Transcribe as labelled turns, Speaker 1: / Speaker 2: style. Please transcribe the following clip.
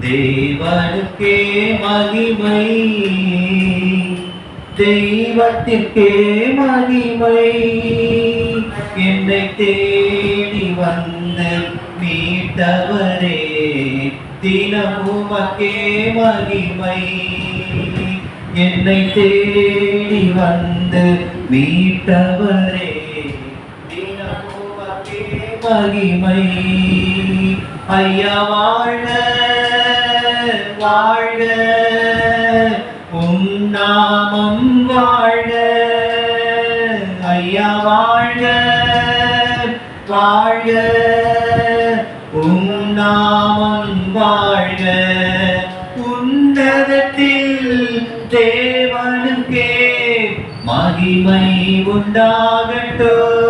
Speaker 1: தேவனுக்கே மகிமை, தெய்வத்திற்கே மகிமை. என்னை தேடி வந்து மீட்டவரே, தினமுமக்கே மகிமை. என்னை தேடி வந்து மீட்டவரே, தினமுமக்கே மகிமை. ஐயா வாழ்க வாழ்க, உம் நாமம் வாழ்க. ஐயா வாழ்க வாழ்க, உம் நாமம் வாழ்க. உன்னதத்தில் தேவனுக்கே மகிமை உண்டாகட்டும்.